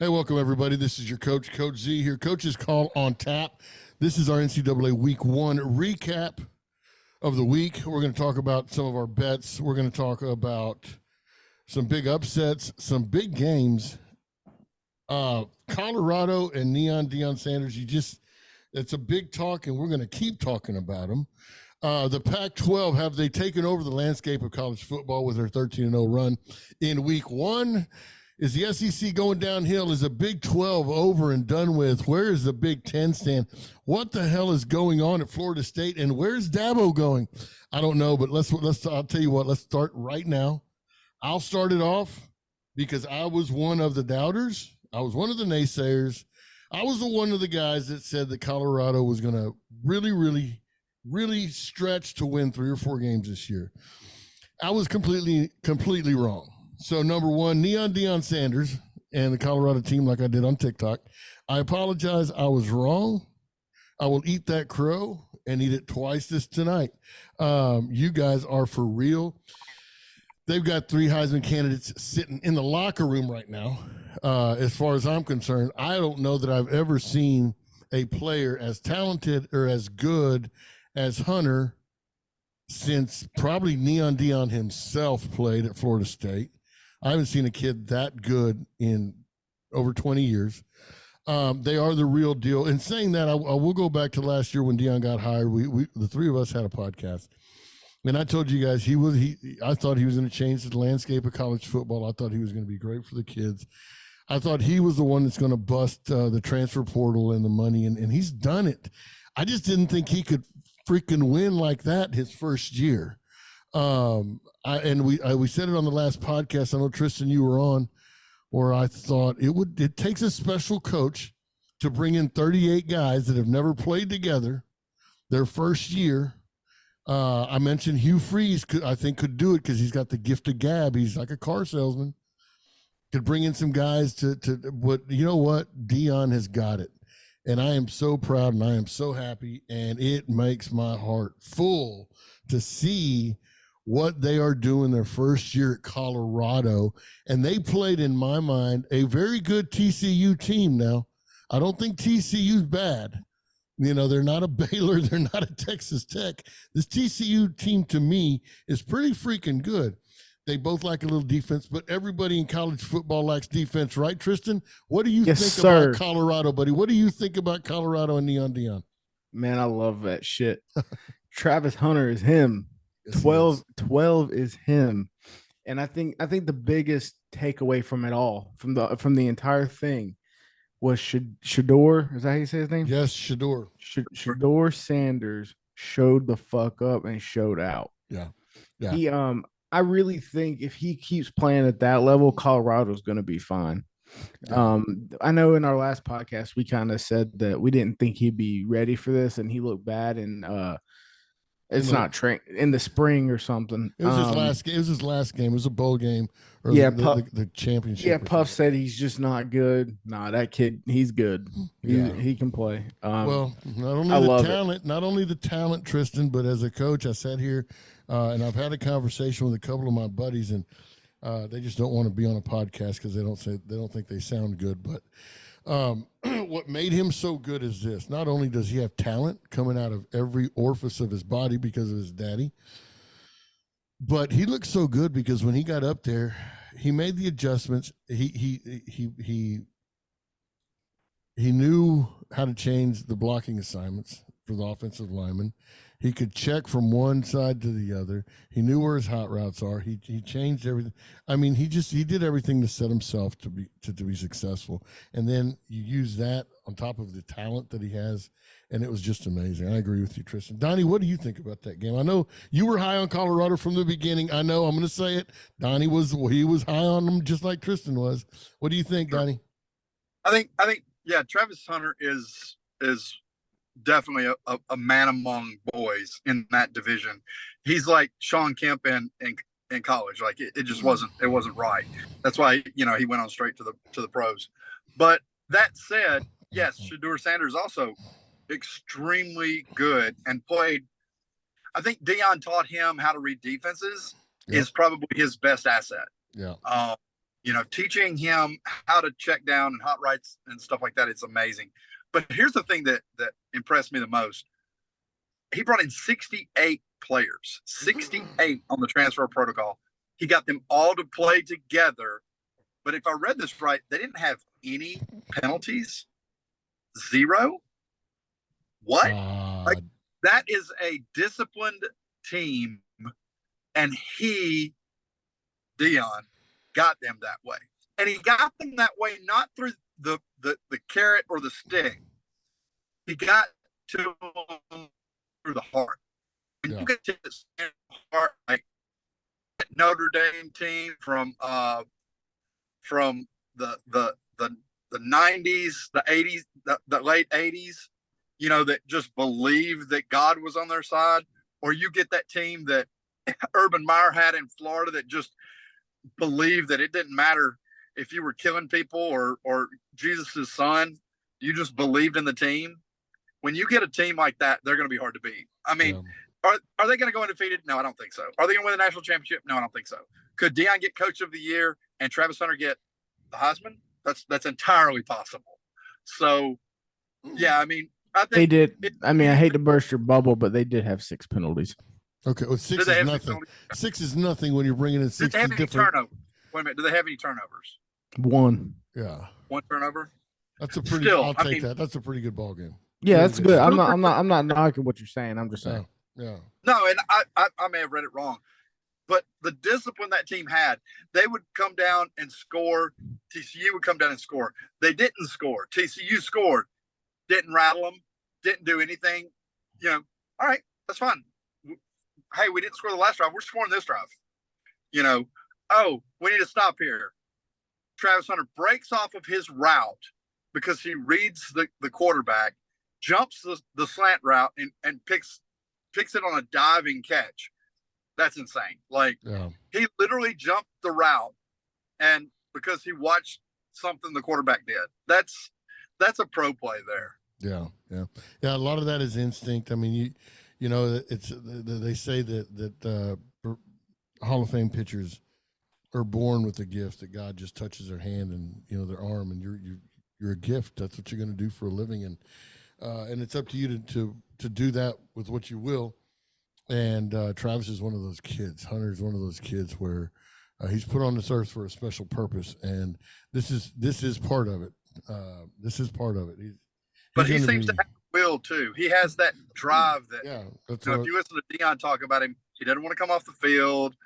Hey, welcome everybody. This is your coach, Coach Z here. Coach's Call on tap. This is our NCAA Week 1 recap of the week. We're going to talk about some of our bets. We're going to talk about some big upsets, some big games. Colorado and Deion Sanders, it's a big talk, and we're going to keep talking about them. The Pac-12, have they taken over the landscape of college football with their 13-0 run in Week 1? Is the SEC going downhill? Is the Big 12 over and done with? Where is the Big 10 stand? What the hell is going on at Florida State? And where's Dabo going? I don't know, but I'll tell you what, let's start right now. I'll start it off because I was one of the doubters. I was one of the naysayers. I was one of the guys that said that Colorado was going to really stretch to win 3 or 4 games this year. I was completely wrong. So, number one, Deion Sanders and the Colorado team, like I did on TikTok. I apologize. I was wrong. I will eat that crow and eat it twice tonight. You guys are for real. They've got 3 Heisman candidates sitting in the locker room right now. As far as I'm concerned, I don't know that I've ever seen a player as talented or as good as Hunter since probably Deion himself played at Florida State. I haven't seen a kid that good in over 20 years. They are the real deal. And saying that, I will go back to last year when Deion got hired. We the 3 of us had a podcast. And I told you guys I thought he was going to change the landscape of college football. I thought he was going to be great for the kids. I thought he was the one that's going to bust the transfer portal and the money, and he's done it. I just didn't think he could freaking win like that his first year. We said it on the last podcast. I know, Triston, you were on, where I thought it takes a special coach to bring in 38 guys that have never played together their first year. I mentioned Hugh Freeze could do it because he's got the gift of gab. He's like a car salesman. Could bring in some guys but you know what? Deion has got it. And I am so proud and I am so happy, and it makes my heart full to see what they are doing their first year at Colorado. And they played, in my mind, a very good TCU team now. I don't think TCU's bad. You know, they're not a Baylor. They're not a Texas Tech. This TCU team, to me, is pretty freaking good. They both like a little defense, but everybody in college football likes defense, right, Triston? What do you think about Colorado, buddy? What do you think about Colorado and Deion? Man, I love that shit. Travis Hunter is him. Yes, 12 is him. And I think the biggest takeaway from it all, from the entire thing, was Shedeur. Is that how you say his name? Yes, Shedeur. Shedeur Sanders showed the fuck up and showed out. Yeah. He I really think if he keeps playing at that level, Colorado's going to be fine. Yeah. I know in our last podcast we kind of said that we didn't think he'd be ready for this, and he looked bad, and it's not in the spring or something. It was his last game. It was his last game. It was a bowl game. Or the championship. Yeah, Puff said he's just not good. Nah, that kid, he's good. He can play. Well, not only the talent, Triston, but as a coach, I sat here and I've had a conversation with a couple of my buddies, and they just don't want to be on a podcast because they don't think they sound good. But what made him so good is this: not only does he have talent coming out of every orifice of his body because of his daddy, but he looked so good because when he got up there, he made the adjustments. He knew how to change the blocking assignments for the offensive lineman. He could check from one side to the other. He knew where his hot routes are. He changed everything. I mean, he did everything to set himself to be successful. And then you use that on top of the talent that he has, and it was just amazing. I agree with you, Triston. Donnie, what do you think about that game? I know you were high on Colorado from the beginning. I know, I'm going to say it. Donnie was high on them just like Triston was. What do you think, Donnie? I think, yeah, Travis Hunter is definitely a man among boys in that division. He's like Sean Kemp in college. Like it just wasn't right. That's why, he went on straight to the pros. But that said, yes, Shedeur Sanders also extremely good and played. I think Deion taught him how to read defenses. Is probably his best asset. Yeah. teaching him how to check down and hot rights and stuff like that. It's amazing. But here's the thing that impressed me the most. He brought in 68 players, 68 on the transfer protocol. He got them all to play together. But if I read this right, they didn't have any penalties. 0. What? Like, that is a disciplined team, and Dion, got them that way. And he got them that way not through the carrot or the stick. He got to them through the heart. When you get to the heart, like Notre Dame team from the 90s, the 80s, the late 80s, that just believed that God was on their side, or you get that team that Urban Meyer had in Florida that just believed that it didn't matter if you were killing people or Jesus's son, you just believed in the team. When you get a team like that, they're going to be hard to beat. I mean, are they going to go undefeated? No, I don't think so. Are they going to win the national championship? No, I don't think so. Could Dion get Coach of the Year and Travis Hunter get the Heisman? That's entirely possible. So, yeah, I mean, I think they did. I hate to burst your bubble, but they did have 6 penalties. Okay, well, 6 is nothing. 6 is nothing when you're bringing in 60 different. Did they have any turnovers? Wait a minute. Do they have any turnovers? 1. Yeah. 1 turnover. That's a pretty. I'll take that. That's a pretty good ball game. Yeah, that's good. I'm not knocking what you're saying. I'm just saying. Yeah. No, and I may have read it wrong, but the discipline that team had, they would come down and score. TCU would come down and score. They didn't score. TCU scored. Didn't rattle them. Didn't do anything. All right, that's fine. Hey, we didn't score the last drive. We're scoring this drive. Oh, we need to stop here. Travis Hunter breaks off of his route because he reads the quarterback, jumps the slant route and picks it on a diving catch. That's insane. Like, he literally jumped the route, and because he watched something the quarterback did. That's a pro play there. Yeah. A lot of that is instinct. I mean, it's they say that Hall of Fame pitchers are born with a gift that God just touches their hand and their arm, and you're a gift. That's what you're going to do for a living, and it's up to you to do that with what you will. And Travis is one of those kids. Hunter is one of those kids where he's put on this earth for a special purpose, and this is part of it. This is part of it. But he seems to have will too. He has that drive that. Yeah, that's if you listen to Dion talk about him, he doesn't want to come off the field.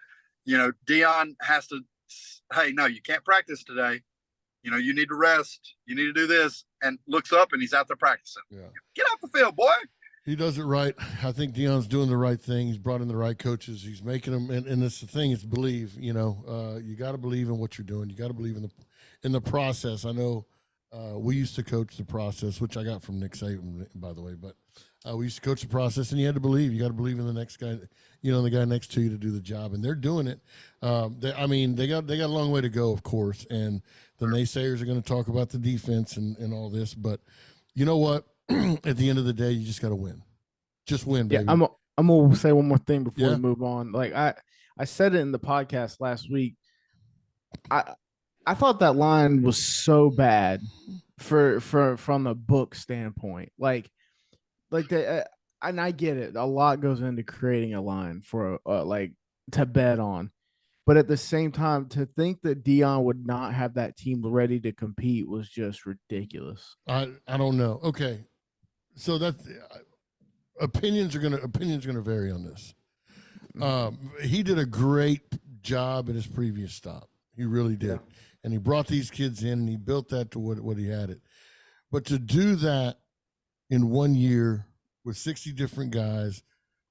Dion has to. Hey, no, you can't practice today. You need to rest. You need to do this, and looks up and he's out there practicing. Yeah. Get off the field, boy. He does it right. I think Dion's doing the right thing. He's brought in the right coaches. He's making them, and it's the thing. It's believe. You got to believe in what you're doing. You got to believe in the process. I know we used to coach the process, which I got from Nick Saban, by the way. But we used to coach the process, and you had to believe. You got to believe in the next guy. The guy next to you to do the job, and they're doing it. They got a long way to go, of course, and the naysayers are going to talk about the defense and all this. But you know what? At the end of the day, you just got to win. Just win, baby. Yeah, I'm gonna say one more thing before we move on. Like I said it in the podcast last week. I thought that line was so bad for from the book standpoint. Like and I get it. A lot goes into creating a line for to bet on. But at the same time, to think that Dion would not have that team ready to compete was just ridiculous. I don't know. Okay. So that opinions are gonna vary on this. He did a great job at his previous stop. He really did, and he brought these kids in and he built that to what he had it. But to do that in 1 year with 60 different guys,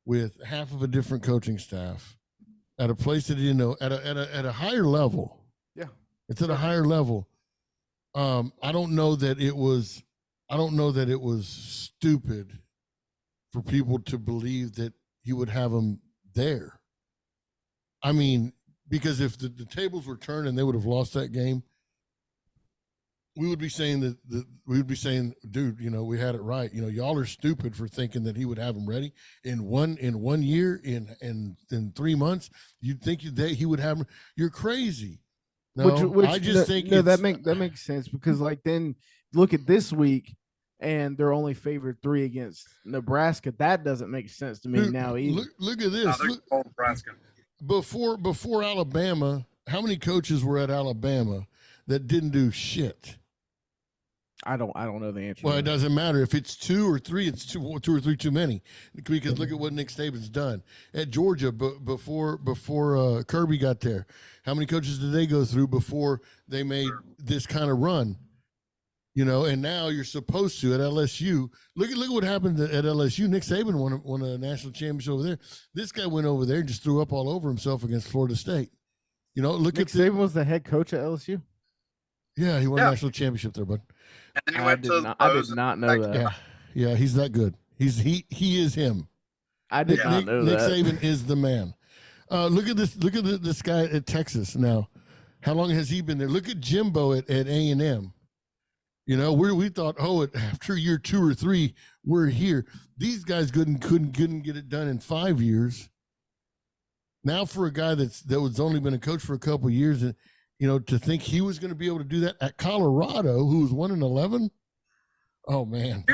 with half of a different coaching staff, at a place that at a higher level, it's at a higher level. I don't know that it was stupid for people to believe that he would have them there. I mean, because if the tables were turned and they would have lost that game, we would be saying dude, we had it right. Y'all are stupid for thinking that he would have them ready in 1 year, in 3 months. You'd think he would have them. You're crazy. No, I just think that makes sense because like then look at this week and they're only favored 3 against Nebraska. That doesn't make sense to me dude, now either. look at this. Look, Nebraska. Before Alabama, how many coaches were at Alabama that didn't do shit? I don't know the answer. Well, it doesn't matter if it's 2 or 3. It's two or 3 too many. Because look at what Nick Saban's done at Georgia. Before Kirby got there, how many coaches did they go through before they made this kind of run? You know, and now you're supposed to at LSU. Look at what happened at LSU. Nick Saban won a national championship over there. This guy went over there and just threw up all over himself against Florida State. You know, Nick Saban was the head coach at LSU. Yeah, he won a national championship there, bud. And he went I did not know that. Yeah, he's that good. He is him. I did not know Nick that. Saban is the man. Look at this. Look at this guy at Texas now. How long has he been there? Look at Jimbo at A&M. You know, we thought, after year 2 or 3, we're here. These guys couldn't get it done in 5 years. Now for a guy that was only been a coach for a couple of years, and you know, to think he was going to be able to do that at Colorado, who was 1-11. Oh man,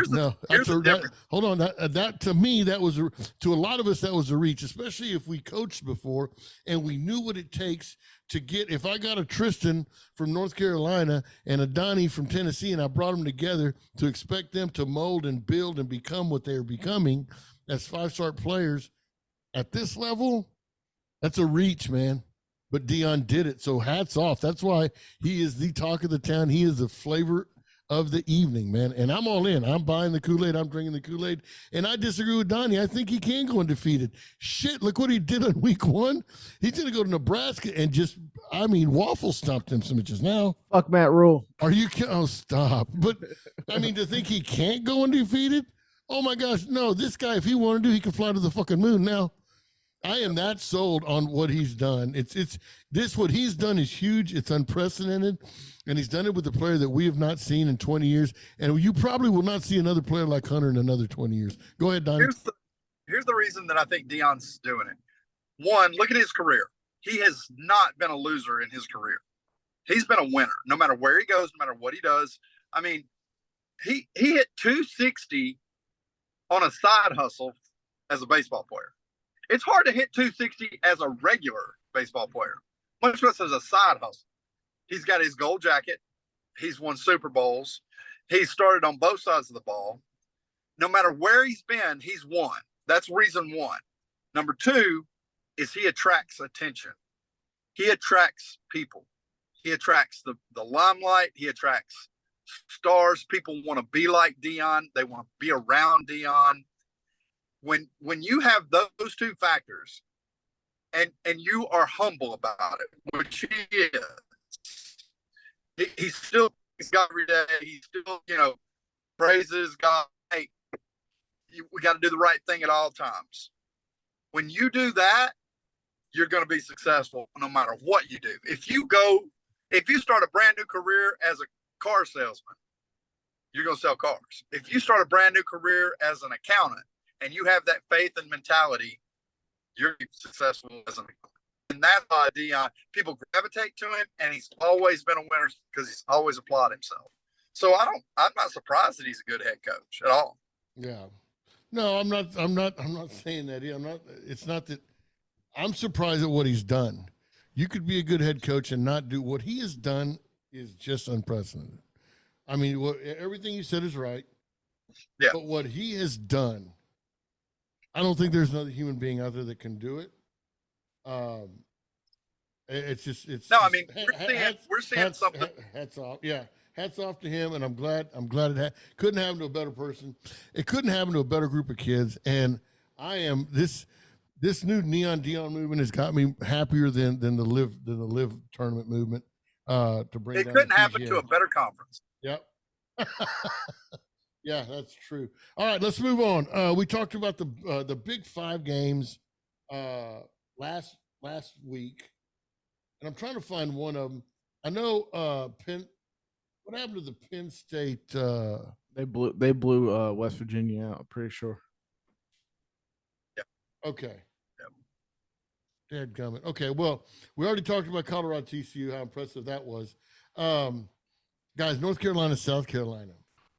hold on. That to me, that was to a lot of us that was a reach, especially if we coached before and we knew what it takes to get. If I got a Triston from North Carolina and a Donnie from Tennessee, and I brought them together to expect them to mold and build and become what they're becoming as 5-star players at this level, that's a reach, man. But Deion did it, so hats off. That's why he is the talk of the town. He is the flavor of the evening, man. And I'm all in. I'm buying the Kool-Aid. I'm drinking the Kool-Aid. And I disagree with Donnie. I think he can go undefeated. Shit, look what he did on week 1. He's going to go to Nebraska and just, waffle stomped him some inches now. Fuck Matt Rule. Are you kidding? Oh, stop. But, to think he can't go undefeated? Oh, my gosh. No, this guy, if he wanted to, he could fly to the fucking moon now. I am that sold on what he's done. What he's done is huge. It's unprecedented, and he's done it with a player that we have not seen in 20 years, and you probably will not see another player like Hunter in another 20 years. Go ahead, Donnie. Here's the reason that I think Deion's doing it. One, look at his career. He has not been a loser in his career. He's been a winner, no matter where he goes, no matter what he does. He hit 260 on a side hustle as a baseball player. It's hard to hit 260 as a regular baseball player, much less as a side hustle. He's got his gold jacket. He's won Super Bowls. He's started on both sides of the ball. No matter where he's been, he's won. That's reason 1. Number 2 is he attracts attention. He attracts people. He attracts the limelight. He attracts stars. People want to be like Deion. They want to be around Deion. When you have those 2 factors and you are humble about it, which he is, he's still God every day. He still, praises God. Hey, we got to do the right thing at all times. When you do that, you're going to be successful no matter what you do. If you start a brand new career as a car salesman, you're going to sell cars. If you start a brand new career as an accountant, and you have that faith and mentality, you're successful as an accountant. And that's why Deion, people gravitate to him, and he's always been a winner because he's always applied himself. So I'm not surprised that he's a good head coach at all. Yeah. No, I'm not saying that. It's not that I'm surprised at what he's done. You could be a good head coach and not do what he has done is just unprecedented. Everything you said is right. Yeah. But what he has done, I don't think there's another human being out there that can do it. We're seeing something. Hats off. Yeah. Hats off to him. And I'm glad it couldn't happen to a better person. It couldn't happen to a better group of kids. And I am this new Neon Deion movement has got me happier than the live tournament movement. To bring it couldn't happen to a better conference. Yep. Yeah, that's true. All right, let's move on. We talked about the Big 5 games last week, and I'm trying to find one of them. I know Penn. What happened to the Penn State? They blew West Virginia out. I'm pretty sure. Yeah. Okay. Dadgummit. Okay, well, we already talked about Colorado TCU, how impressive that was. Guys, North Carolina, South Carolina.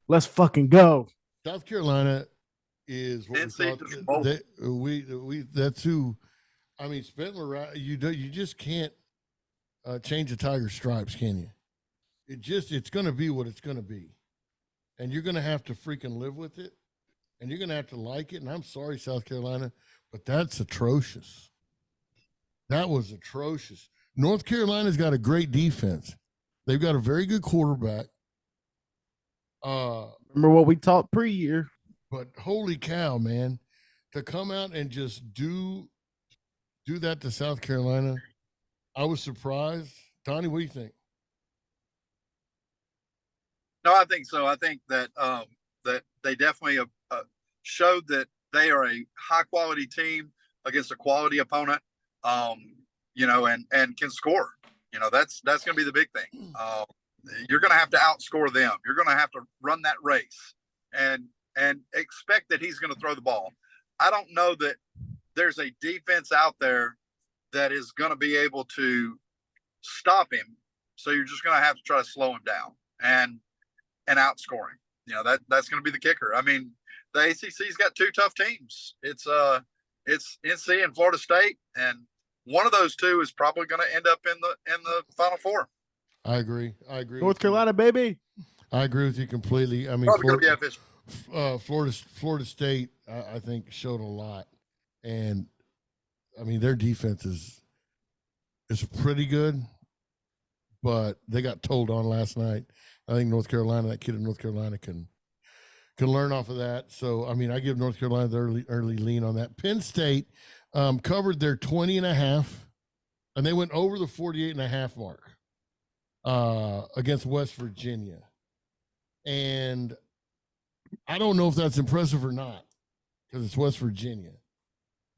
Let's fucking go. South Carolina is what we NC thought. That's who. I mean, Spentler. You just can't change the tiger stripes, can you? It's going to be what it's going to be, and you're going to have to freaking live with it, and you're going to have to like it. And I'm sorry, South Carolina, but that's atrocious. That was atrocious. North Carolina's got a great defense. They've got a very good quarterback. Remember what we taught pre-year? But holy cow, man, to come out and just do that to South Carolina, I was surprised. Donnie, what do you think? No, I think so. I think that that they definitely showed that they are a high quality team against a quality opponent. And can score. That's going to be the big thing. You're going to have to outscore them. You're going to have to run that race and expect that he's going to throw the ball. I don't know that there's a defense out there that is going to be able to stop him. So you're just going to have to try to slow him down and outscore him. That's going to be the kicker. I mean, the ACC's got two tough teams. It's NC and Florida State, and one of those two is probably going to end up in the Final Four. I agree. North Carolina, baby. I agree with you completely. I mean, Florida State, I think, showed a lot, and I mean their defense is pretty good, but they got told on last night. I think that kid in North Carolina can learn off of that. So I mean, I give North Carolina the early lean on that. Penn State covered their 20.5, and they went over the 48.5 mark against West Virginia. And I don't know if that's impressive or not because it's West Virginia.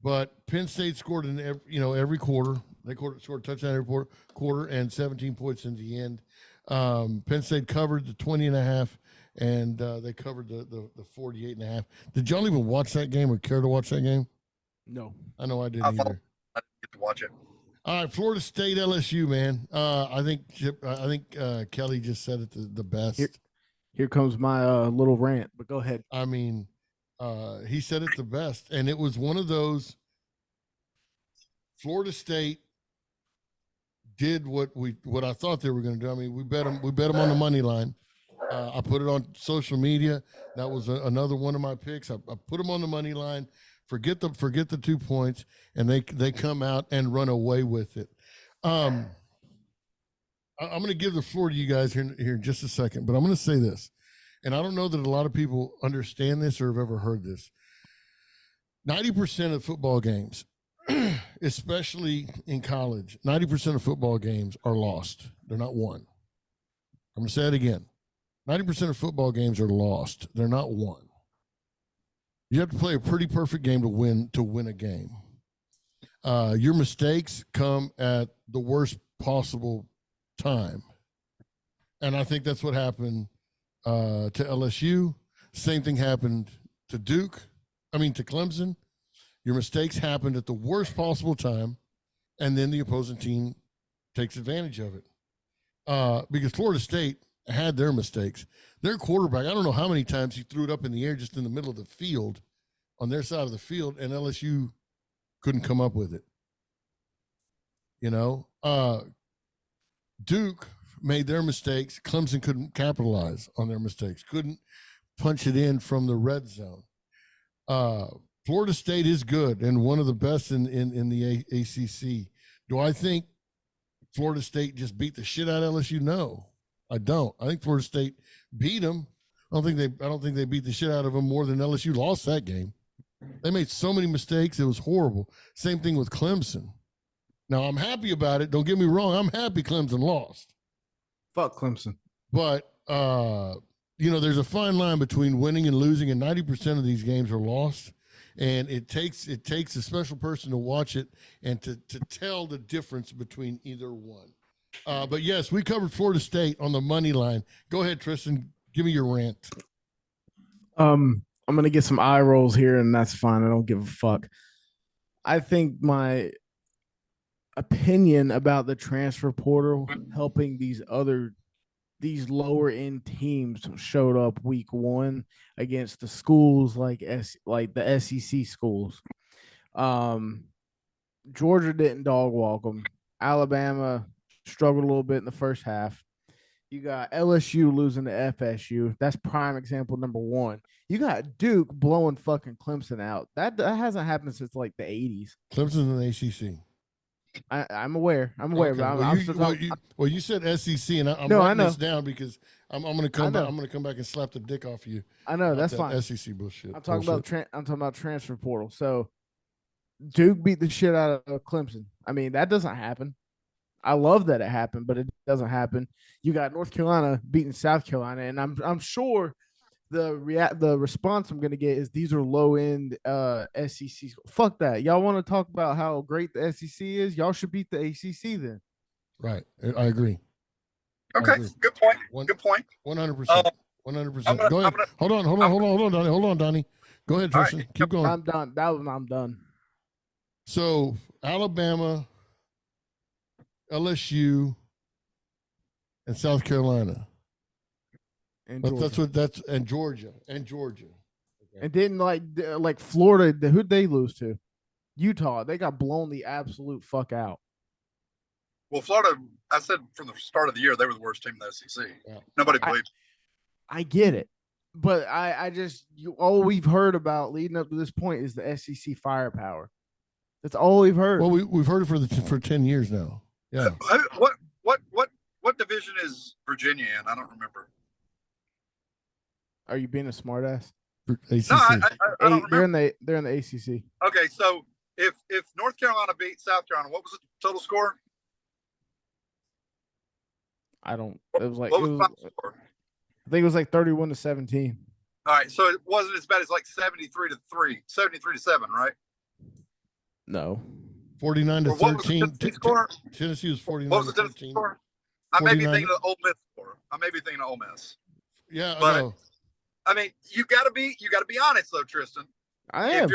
But Penn State scored in every quarter. They scored a touchdown every quarter and 17 points in the end. Penn State covered the 20.5, and they covered the 48.5. Did y'all even watch that game or care to watch that game? No. I know I didn't either. I didn't get to watch it. All right, Florida State, LSU, man. I think Kelly just said it the best. Here comes my little rant, but go ahead. I mean, he said it the best, and it was one of those. Florida State did what I thought they were going to do. I mean, we bet them on the money line. I put it on social media. That was another one of my picks. I put them on the money line. Forget the 2 points, and they come out and run away with it. I'm going to give the floor to you guys here in just a second, but I'm going to say this, and I don't know that a lot of people understand this or have ever heard this. 90% of football games, especially in college, 90% of football games are lost. They're not won. I'm going to say it again. 90% of football games are lost. They're not won. You have to play a pretty perfect game to win a game. Your mistakes come at the worst possible time. And I think that's what happened to LSU. Same thing happened to to Clemson. Your mistakes happened at the worst possible time, and then the opposing team takes advantage of it. Because Florida State had their mistakes. Their quarterback, I don't know how many times he threw it up in the air just in the middle of the field on their side of the field, and LSU couldn't come up with it. Duke made their mistakes. Clemson couldn't capitalize on their mistakes, couldn't punch it in from the red zone. Florida State is good and one of the best in the ACC. Do I think Florida State just beat the shit out of LSU? No, I don't. I think Florida State beat them. I don't think they beat the shit out of them more than LSU lost that game. They made so many mistakes. It was horrible. Same thing with Clemson. Now, I'm happy about it. Don't get me wrong. I'm happy Clemson lost. Fuck Clemson. But, there's a fine line between winning and losing, and 90% of these games are lost. And it takes a special person to watch it and to tell the difference between either one. But, yes, we covered Florida State on the money line. Go ahead, Tristan. Give me your rant. I'm going to get some eye rolls here, and that's fine. I don't give a fuck. I think my opinion about the transfer portal helping these lower end teams showed up week 1 against the schools like the SEC schools. Georgia didn't dog walk them. Alabama struggled a little bit in the first half. You got LSU losing to FSU. That's prime example number 1. You got Duke blowing fucking Clemson out. That hasn't happened since like the 80s. Clemson's in the ACC. I'm aware. Okay. But you said SEC, and I'm writing this down because I'm going to come back. I'm going to come back and slap the dick off you. I know that's fine. SEC bullshit. I'm talking about transfer portal. So Duke beat the shit out of Clemson. I mean, that doesn't happen. I love that it happened, but it doesn't happen. You got North Carolina beating South Carolina, and I'm sure the response I'm going to get is these are low end SEC. Fuck that. Y'all want to talk about how great the SEC is? Y'all should beat the ACC then. Right. I agree. Okay. Good point. Good point. 100%. 100%. Go ahead. Hold on, Donnie. Go ahead, Tristan. Right. Keep going. I'm done. I'm done. So Alabama, LSU, and South Carolina. And Georgia. Okay. And then like Florida, who'd they lose to? Utah. They got blown the absolute fuck out. Well, Florida, I said from the start of the year they were the worst team in the SEC. Yeah. Nobody believed. I get it, but all we've heard about leading up to this point is the SEC firepower. That's all we've heard. Well, we've heard it for 10 years now. Yeah. What division is Virginia in? I don't remember. Are you being a smartass? ACC. No, I don't remember. They're in the ACC. Okay, so if North Carolina beat South Carolina, what was the total score? I think it was like 31-17. All right, so it wasn't as bad as like 73-7, right? No. 49-13. Tennessee was 49. What was the Tennessee score? I may be thinking of Ole Miss score. Yeah, but no. I mean, you gotta be honest though, Tristan. I am. If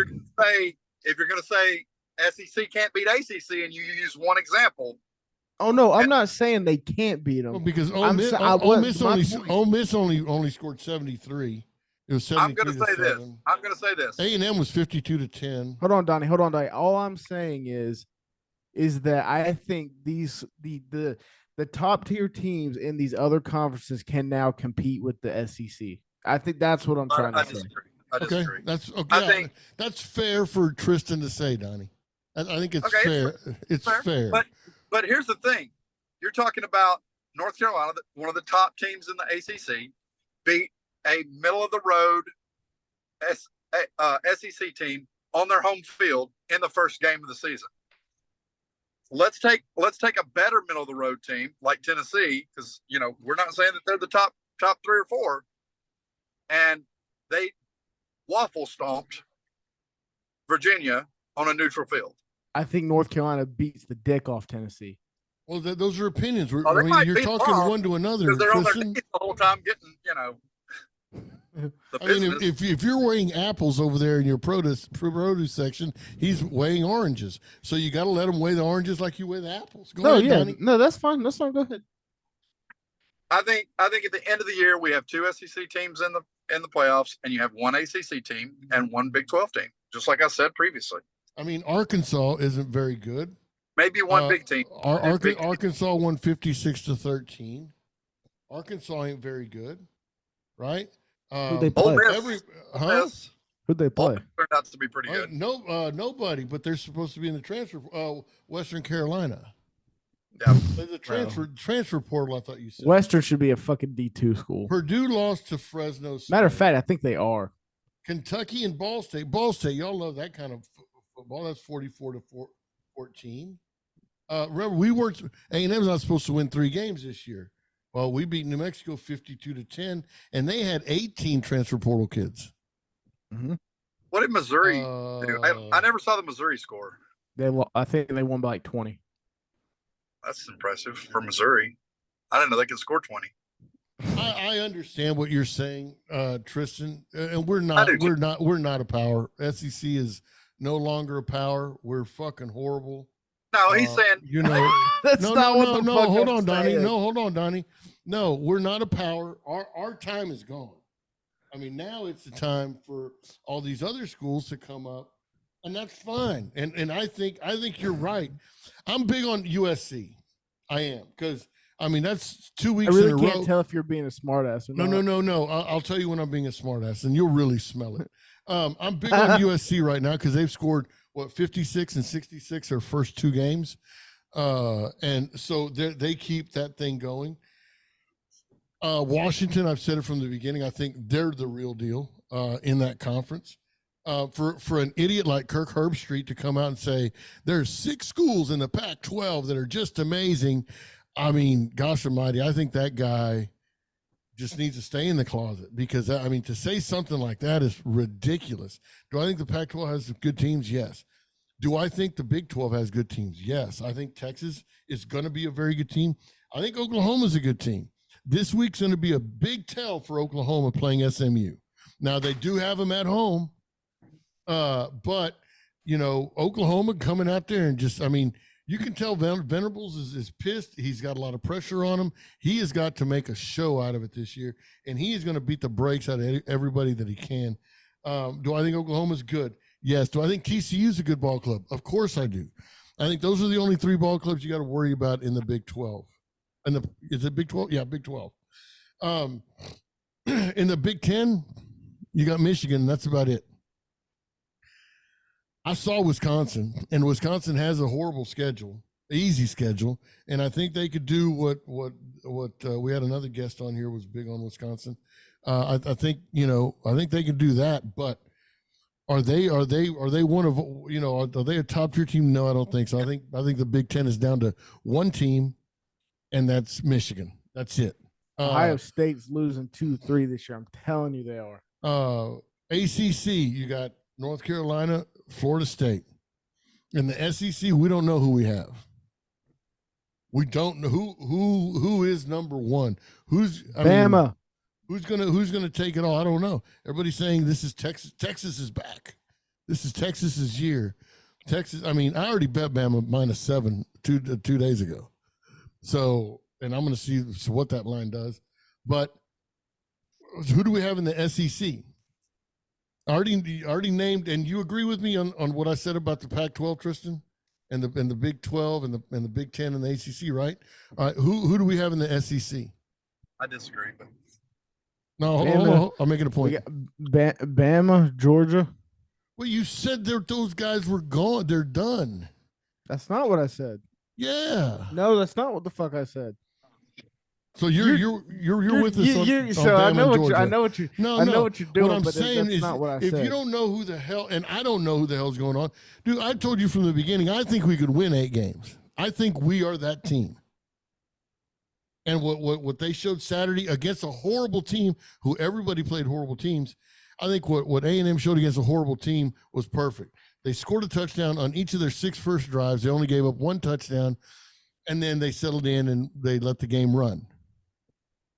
you're gonna say SEC can't beat ACC, and you use one example. Oh no, I'm not saying they can't beat them. Well, because Ole Miss only scored 73. It was 73. I'm gonna say this. A&M was 52-10. Hold on, Donnie. All I'm saying is that I think the top tier teams in these other conferences can now compete with the SEC. I think that's what I'm trying to say. I disagree. That's okay. That's fair for Tristan to say, Donnie. I think it's fair. It's fair. But here's the thing: you're talking about North Carolina, one of the top teams in the ACC, beat a middle of the road SEC team on their home field in the first game of the season. Let's take a better middle of the road team like Tennessee, because we're not saying that they're the top 3 or 4, and they waffle stomped Virginia on a neutral field. I think North Carolina beats the dick off Tennessee. Well, those are opinions. You're talking one to another. Because they're on their knees the whole time getting, I mean, if you're weighing apples over there in your produce section, he's weighing oranges. So you got to let him weigh the oranges like you weigh the apples. Go ahead, Donnie. No, that's fine. That's fine. Go ahead. I think at the end of the year we have 2 SEC teams in the playoffs, and you have 1 ACC team and 1 Big 12 team, just like I said previously. I mean, Arkansas isn't very good. Maybe 1 big team. Arkansas won 56-13. Arkansas ain't very good, right? Who'd they play? Who'd they play? Turned out to be pretty good. Nobody, but they're supposed to be in the transfer. Western Carolina. Yeah. The transfer portal, I thought you said. Western should be a fucking D2 school. Purdue lost to Fresno State. Matter of fact, I think they are. Kentucky and Ball State. Ball State, y'all love that kind of football. That's 44-14. Remember, A&M's not supposed to win 3 games this year. Well, we beat New Mexico 52-10, and they had 18 transfer portal kids. Mm-hmm. What did Missouri do? I never saw the Missouri score. I think they won by like 20. That's impressive for Missouri. I didn't know they could score 20. I understand what you're saying, Tristan, and we're not a power. SEC is no longer a power. We're fucking horrible. No, he's saying you know, That's no, not no, what no, the no. fuck Hold I'm on, Donnie. saying. No, hold on, Donnie. No, we're not a power. Our time is gone. I mean, now it's the time for all these other schools to come up, and that's fine. And I think you're right. I'm big on USC. I am, because I mean that's 2 I weeks really in a can't row. tell if you're being a smartass or No, not. no, no, no. I'll tell you when I'm being a smartass, and you'll really smell it. I'm big on USC right now because they've scored 56 and 66 their first 2 games, and so they keep that thing going. Washington, I've said it from the beginning. I think they're the real deal in that conference. For an idiot like Kirk Herbstreit to come out and say there's 6 schools in the Pac-12 that are just amazing, I mean, gosh almighty, I think that guy just needs to stay in the closet, because I mean, to say something like that is ridiculous. Do I think the Pac-12 has good teams? Yes. Do I think the Big 12 has good teams? Yes. I think Texas is going to be a very good team. I think Oklahoma's a good team. This week's going to be a big tell for Oklahoma playing SMU. Now, they do have them at home, but, you know, Oklahoma coming out there and just, I mean, you can tell Venables is pissed. He's got a lot of pressure on him. He has got to make a show out of it this year, and he is going to beat the brakes out of everybody that he can. Do I think Oklahoma's good? Yes. Do I think TCU is a good ball club? Of course I do. I think those are the only 3 ball clubs you got to worry about in the Big 12. Is it Big 12? Yeah, Big 12. In the Big 10, you got Michigan. That's about it. I saw Wisconsin, and Wisconsin has a horrible schedule, easy schedule, and I think they could do what we had another guest on here was big on Wisconsin. I think they can do that, but are they one of, you know, are they a top tier team? No, I don't think so. I think the Big 10 is down to one team, and that's Michigan. That's it. Ohio State's losing 2-3 this year. I'm telling you they are. ACC, you got North Carolina, Florida State. In the SEC, we don't know who we have. We don't know who is number 1. Bama. Who's gonna take it all? I don't know. Everybody's saying this is Texas. Texas is back. This is Texas's year. Texas. I mean, I already bet Bama -7 2 days ago. So, and I'm going to see what that line does. But who do we have in the SEC? Already named, and you agree with me on what I said about the Pac-12, Triston, and the Big 12 and the Big 10 and the ACC, right? All right, who do we have in the SEC? I disagree, but No, hold on. I'm making a point. We got Bama, Georgia. Well, you said those guys were gone. They're done. That's not what I said. Yeah. No, that's not what the fuck I said. So you're with us on so Bama I know and what Georgia. I know what you No, I know what you're doing. What I'm but saying that's is, not what I if said. you don't know who the hell, and I don't know who the hell's going on, dude, I told you from the beginning, I think we could win 8 games. I think we are that team. And what they showed Saturday against a horrible team, who everybody played horrible teams, I think what A&M showed against a horrible team was perfect. They scored a touchdown on each of their 6 first drives. They only gave up 1 touchdown, and then they settled in and they let the game run.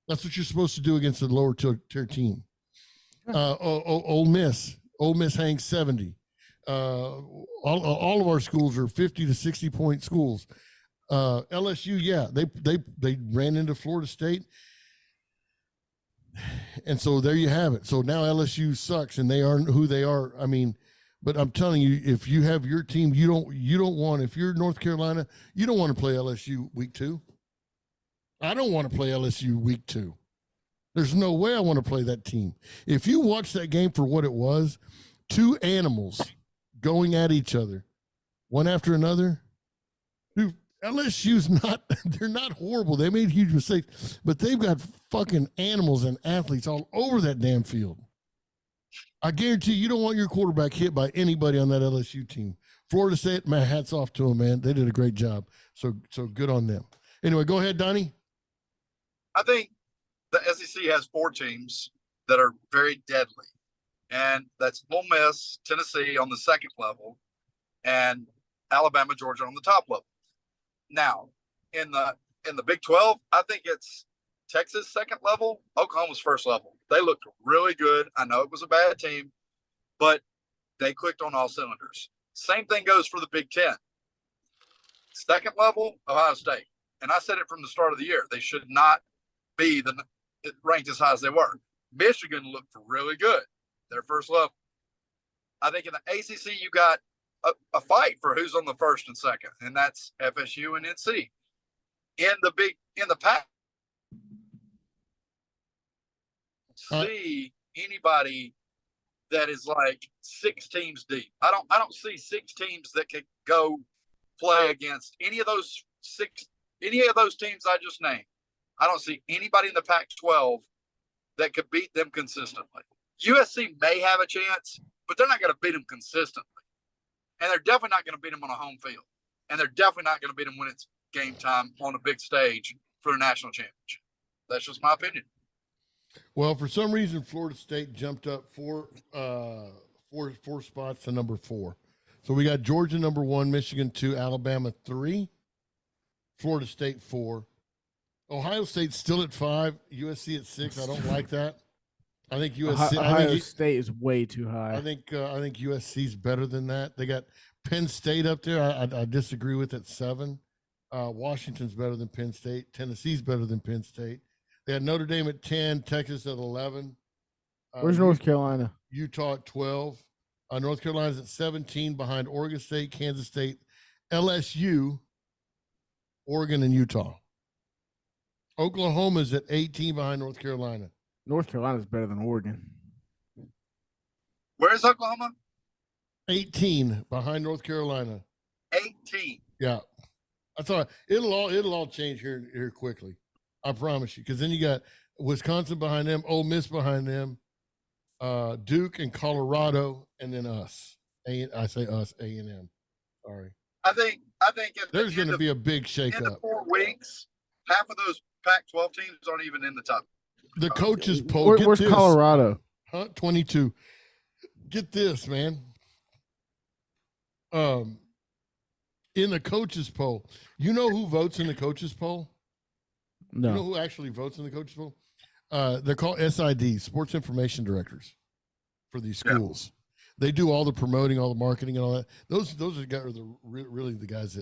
That's what you're supposed to do against a lower tier team. Ole Miss hangs 70. All of our schools are 50 to 60 point schools. LSU, yeah, they ran into Florida State, and so there you have it. So now LSU sucks, and they aren't who they are. I mean, but I'm telling you, if you have your team, you don't want. If you're North Carolina, you don't want to play LSU week 2. I don't want to play LSU week 2. There's no way I want to play that team. If you watch that game for what it was, 2 animals going at each other, one after another. Dude, LSU's they're not horrible. They made huge mistakes, but they've got fucking animals and athletes all over that damn field. I guarantee you don't want your quarterback hit by anybody on that LSU team. Florida State, my hats off to them, man. They did a great job. So good on them. Anyway, go ahead, Donnie. I think the SEC has 4 teams that are very deadly, and that's Ole Miss, Tennessee on the second level, and Alabama, Georgia on the top level. Now, in the Big 12, I think it's Texas second level, Oklahoma's first level. They looked really good. I know it was a bad team, but they clicked on all cylinders. Same thing goes for the Big 10. Second level, Ohio State. And I said it from the start of the year. They should not be ranked as high as they were. Michigan looked really good, their first level. I think in the ACC, you got a fight for who's on the first and second, and that's FSU and NC. In the Pac, see anybody that is like 6 teams deep. I don't see 6 teams that could go play against any of those teams I just named. I don't see anybody in the Pac-12 that could beat them consistently. USC may have a chance, but they're not going to beat them consistently. And they're definitely not going to beat them on a home field. And they're definitely not going to beat them when it's game time on a big stage for a national championship. That's just my opinion. Well, for some reason, Florida State jumped up four spots to number 4. So we got Georgia number 1, Michigan 2, Alabama 3, Florida State 4. Ohio State's still at 5, USC at 6. I don't like that. I think USC. Ohio State is way too high. I think USC's better than that. They got Penn State up there. I disagree with at 7. Washington's better than Penn State. Tennessee's better than Penn State. They had Notre Dame at 10, Texas at 11. Where's North Carolina? Utah at 12. North Carolina's at 17 behind Oregon State, Kansas State, LSU, Oregon, and Utah. Oklahoma's at 18 behind North Carolina. North Carolina's better than Oregon. Where's Oklahoma? 18 behind North Carolina. 18. Yeah. I thought it'll all change here quickly. I promise you. Because then you got Wisconsin behind them, Ole Miss behind them, Duke and Colorado, and then us. I say us, A&M. Sorry. I think there's going to be a big in shakeup. the 4 weeks, half of those Pac-12 teams aren't even in the top. The coaches poll. Where's Colorado? 22. Get this, man. In the coaches poll, you know who votes in the coaches poll? No. You know who actually votes in the coaches poll? They're called SID, Sports Information Directors, for these schools. Yeah. They do all the promoting, all the marketing, and all that. Those are really the guys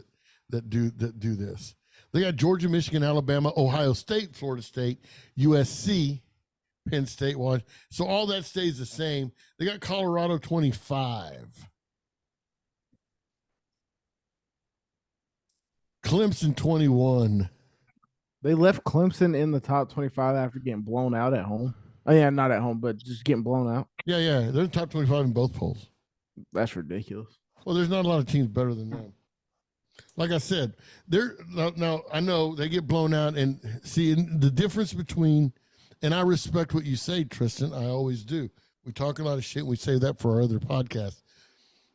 that do this. They got Georgia, Michigan, Alabama, Ohio State, Florida State, USC, Penn State, Washington. So all that stays the same. They got Colorado 25. Clemson 21. They left Clemson in the top 25 after getting blown out at home. Oh, yeah, not at home, but just getting blown out. Yeah. They're in the top 25 in both polls. That's ridiculous. Well, there's not a lot of teams better than them. Like I said, now I know they get blown out, and see the difference between, and I respect what you say, Triston. I always do. We talk a lot of shit. And we say that for our other podcasts.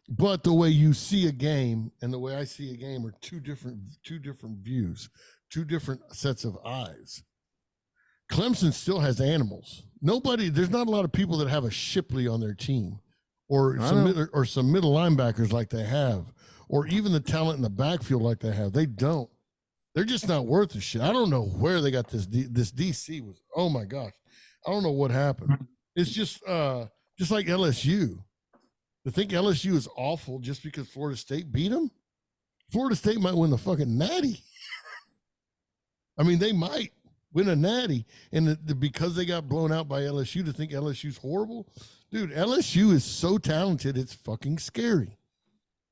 But the way you see a game and the way I see a game are two different views, 2 different sets of eyes. Clemson still has animals. There's not a lot of people that have a Shipley on their team, or some middle linebackers like they have, or even the talent in the backfield like they have. They don't. They're just not worth a shit. I don't know where they got this. This DC was. Oh my gosh, I don't know what happened. It's just like LSU. To think LSU is awful just because Florida State beat them? Florida State might win the fucking natty. I mean, they might win a natty. And because they got blown out by LSU, to think LSU's horrible? Dude, LSU is so talented, it's fucking scary.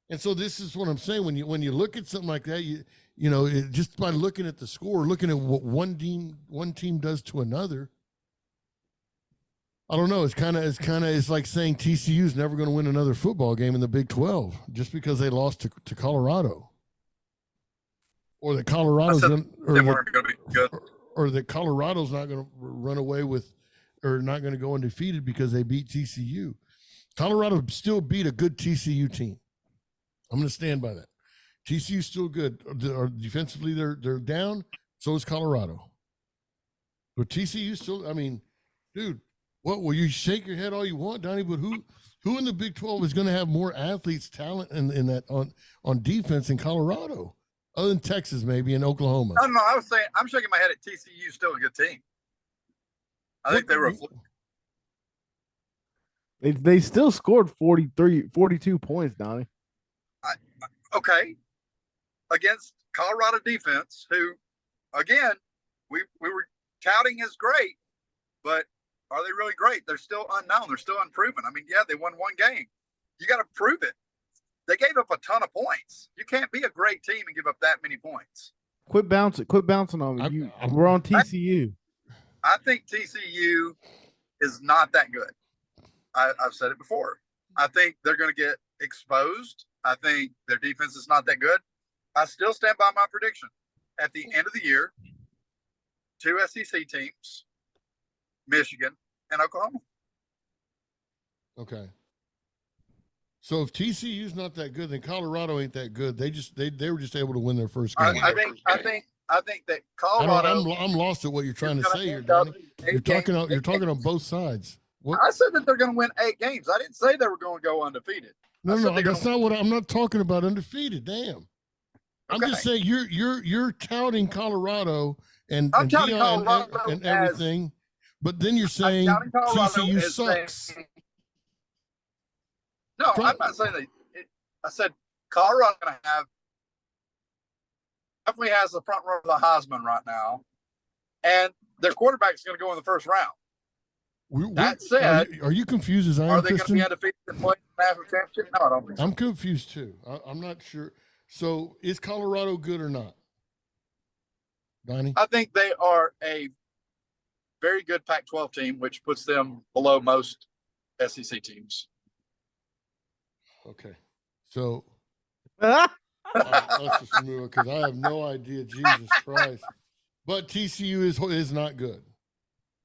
And so this is what I'm saying. When you look at something like that, you know, just by looking at the score, looking at what one team does to another, I don't know. It's like saying TCU is never going to win another football game in the Big 12 just because they lost to Colorado, or that Colorado's going to be good, or that Colorado's not going to run away with, or not going to go undefeated because they beat TCU. Colorado still beat a good TCU team. I'm going to stand by that. TCU's still good. Defensively, they're down. So is Colorado. But TCU still. I mean, dude. What will you shake your head all you want, Donnie? But who in the Big 12 is going to have more athletes, talent in that on defense in Colorado, other than Texas maybe and Oklahoma? I don't know. I was saying I'm shaking my head at TCU. Still a good team. I think they were. They still scored 42 points, Donnie. Okay, against Colorado defense, who, again, we were touting as great, but are they really great? They're still unknown. They're still unproven. I mean, yeah, they won one game. You got to prove it. They gave up a ton of points. You can't be a great team and give up that many points. Quit bouncing on me. We're on TCU. I think TCU is not that good. I've said it before. I think they're going to get exposed. I think their defense is not that good. I still stand by my prediction. At the end of the year, 2 SEC teams, Michigan and Oklahoma. Okay. So if TCU's not that good, then Colorado ain't that good. They were just able to win their first game. I think that Colorado. I'm lost at what you're trying to say here, Donnie. You're talking on both sides. What? I said that they're going to win 8 games. I didn't say they were going to go undefeated. No, that's not what I'm not talking about. Undefeated, damn. I'm just saying you're touting Colorado and everything, but then you're saying TCU sucks. No, I'm not saying that. I said Colorado's going to definitely has the front row of the Heisman right now, and their quarterback is going to go in the first round. That said, are you confused as I am? Are they going to be undefeated and play the national championship? No, I don't think so. I'm confused too. I'm not sure. So is Colorado good or not, Donnie? I think they are a very good Pac-12 team, which puts them below most SEC teams. Okay, so let's just move because I have no idea. Jesus Christ! But TCU is not good.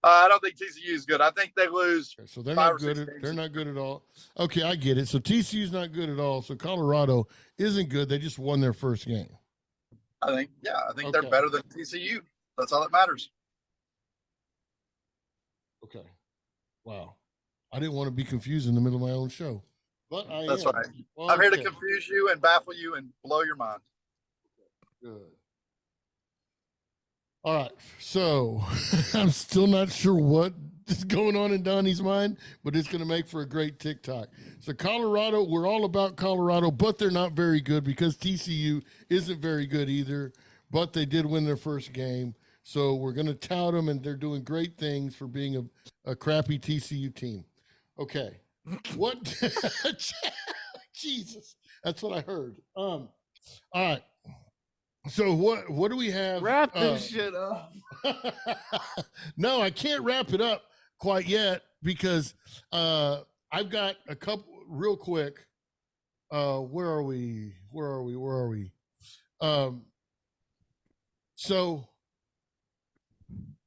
I don't think TCU is good. I think they lose. Okay, so they're not good. They're not good at all. Okay, I get it. So TCU's not good at all. So Colorado isn't good. They just won their first game. I think they're better than TCU. That's all that matters. Okay. Wow. I didn't want to be confused in the middle of my own show, but I That's am. right. Well, I'm here to confuse you and baffle you and blow your mind. Good. All right, so I'm still not sure what is going on in Donnie's mind, but it's going to make for a great TikTok. So Colorado, we're all about Colorado, but they're not very good because TCU isn't very good either, but they did win their first game. So we're going to tout them, and they're doing great things for being a crappy TCU team. Okay. What? Jesus. That's what I heard. All right. So what do we have? Wrap this shit up. No, I can't wrap it up quite yet because I've got a couple real quick. Where are we? So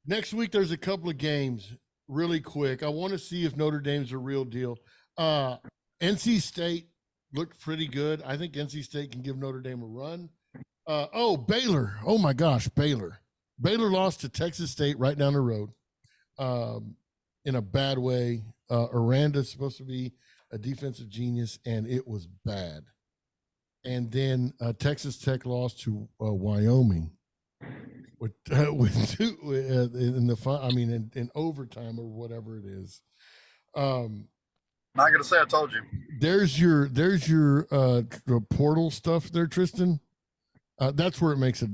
next week there's a couple of games really quick. I want to see if Notre Dame's a real deal. NC State looked pretty good. I think NC State can give Notre Dame a run. Baylor. Oh my gosh, Baylor. Baylor lost to Texas State right down the road in a bad way. Aranda's supposed to be a defensive genius, and it was bad. And then Texas Tech lost to Wyoming in overtime or whatever it is. Not gonna say I told you. There's your portal stuff there, Triston. That's where it makes a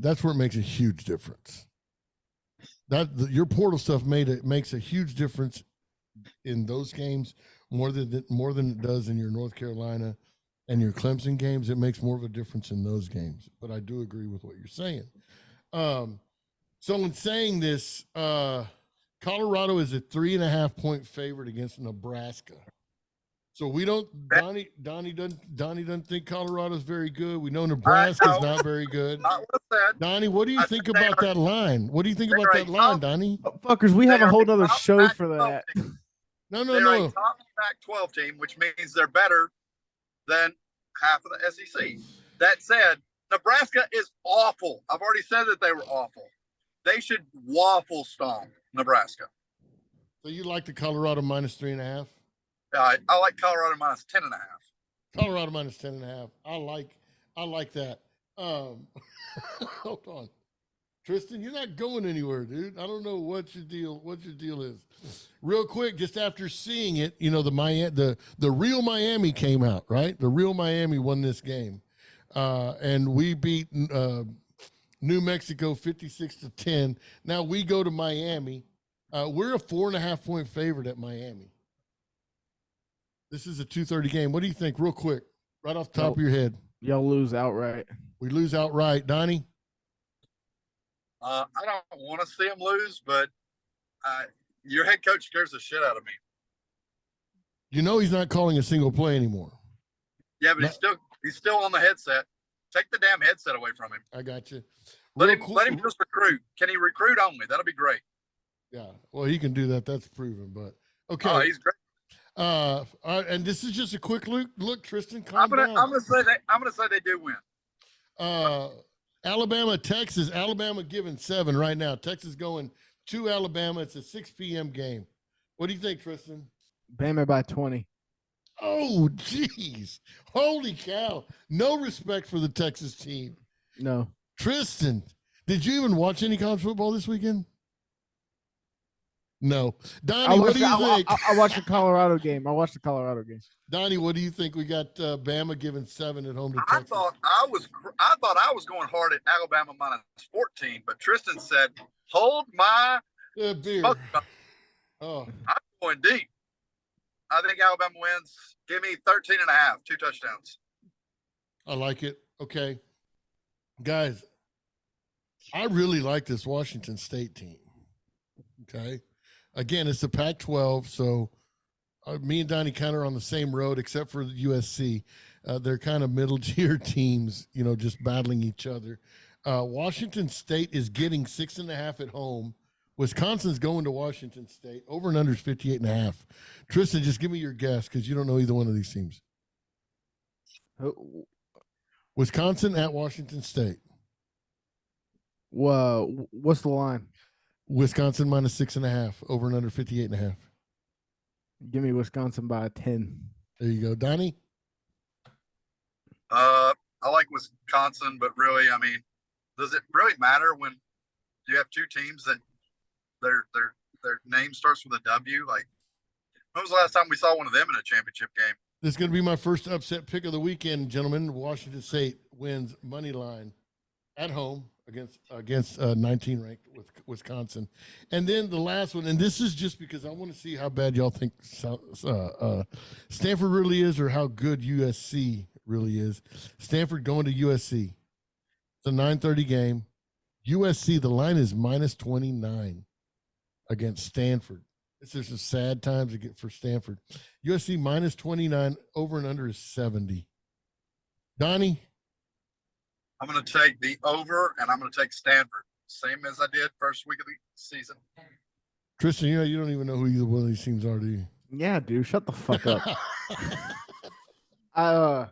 huge difference. Your portal stuff makes a huge difference in those games more than it does in your North Carolina and your Clemson games. It makes more of a difference in those games. But I do agree with what you're saying. So in saying this, Colorado is a 3.5 point favorite against Nebraska. So we don't. Donnie doesn't think Colorado's very good. We know Nebraska's not very good. Donnie, what do you think about that line? What do you think about that line, Donnie? Fuckers, we have a whole other show for that. They're a top Pac-12 team, which means they're better than half of the SEC. That said, Nebraska is awful. I've already said that they were awful. They should waffle stomp Nebraska. So you like the Colorado minus 3.5? I like Colorado minus 10.5. Colorado minus 10.5. I like that. Hold on. Triston, you're not going anywhere, dude. I don't know what your deal is. Real quick, just after seeing it, the real Miami came out, right? The real Miami won this game. and we beat New Mexico 56-10. Now we go to Miami. We're a 4.5-point favorite at Miami. This is a 2:30 game. What do you think, real quick, right off the top of your head? Y'all lose outright. We lose outright. Donnie? I don't want to see them lose, but your head coach scares the shit out of me. You know he's not calling a single play anymore. Yeah, but he's still on the headset. Take the damn headset away from him. I got you. Let him just recruit. Can he recruit only? That'll be great. Yeah, well, he can do that. That's proven. But okay. Oh, he's great. And this is just a quick look. Triston, I'm calm down. gonna say they do win. Alabama, Texas. Alabama giving 7 right now. Texas going to Alabama. It's a 6 p.m. game. What do you think, Triston? Bama by 20. Oh, jeez. Holy cow. No respect for the Texas team. No. Triston, did you even watch any college football this weekend? No. Donnie, what do you think? I watched the Colorado game. Donnie, what do you think? We got Bama giving 7 at home to Texas. I thought I was going hard at Alabama minus 14, but Triston said, "Hold my beer." I'm going deep. I think Alabama wins. Give me 13.5, 2 touchdowns. I like it. Okay. Guys, I really like this Washington State team. Okay. Again, it's the Pac-12, so me and Donnie kind of are on the same road, except for USC. They're kind of middle-tier teams, just battling each other. Washington State is getting 6.5 at home. Wisconsin's going to Washington State. Over and under is 58.5. Triston, just give me your guess because you don't know either one of these teams. Wisconsin at Washington State. Whoa, what's the line? Wisconsin minus 6.5. Over and under 58.5. Give me Wisconsin by 10. There you go. Donnie? I like Wisconsin, but really, I mean, does it really matter when you have two teams that their name starts with a W? Like, when was the last time we saw one of them in a championship game? This is going to be my first upset pick of the weekend, gentlemen. Washington State wins money line at home against 19 ranked with Wisconsin. And then the last one, and this is just because I want to see how bad y'all think Stanford really is or how good USC really is. Stanford going to USC. It's a 9:30 game. USC, the line is minus 29 against Stanford. This is just sad times to get for Stanford. USC minus 29, over and under is 70. Donnie? I'm going to take the over, and I'm going to take Stanford. Same as I did first week of the season. Triston, you don't even know who either one of these teams are, do you? Yeah, dude, shut the fuck up. I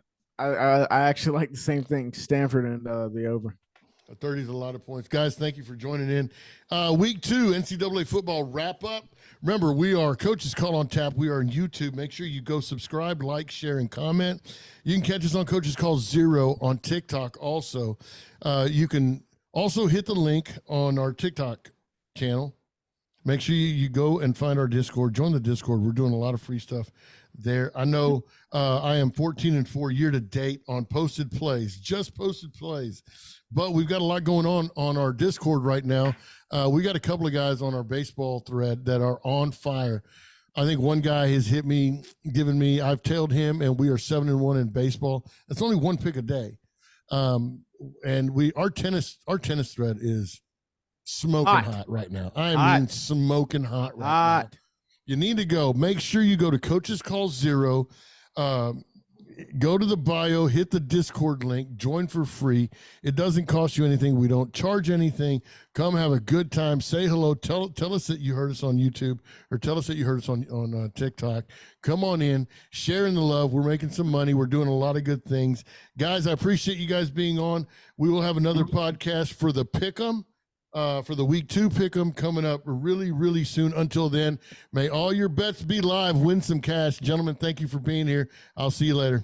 actually like the same thing, Stanford and the over. 30 is a lot of points. Guys, thank you for joining in. Week 2, NCAA football wrap-up. Remember, we are Coach's Call on Tap. We are on YouTube. Make sure you go subscribe, like, share, and comment. You can catch us on Coach's Call 0 on TikTok also. You can also hit the link on our TikTok channel. Make sure you go and find our Discord. Join the Discord. We're doing a lot of free stuff there. I know I am 14-4 year to date on posted plays, just posted plays. But we've got a lot going on our Discord right now. We got a couple of guys on our baseball thread that are on fire. I think one guy has hit me, I've tailed him, and we are 7-1 in baseball. That's only one pick a day. And our tennis thread is smoking hot right now. I mean, smoking hot right now. You need to go. Make sure you go to Coach's Call 0. Go to the bio, hit the Discord link, join for free. It doesn't cost you anything. We don't charge anything. Come have a good time. Say hello. Tell us that you heard us on YouTube, or tell us that you heard us on TikTok. Come on in, sharing the love. We're making some money. We're doing a lot of good things. Guys, I appreciate you guys being on. We will have another podcast for the Pick'em. For the week 2 pick'em coming up really, really soon. Until then, may all your bets be live. Win some cash. Gentlemen, thank you for being here. I'll see you later.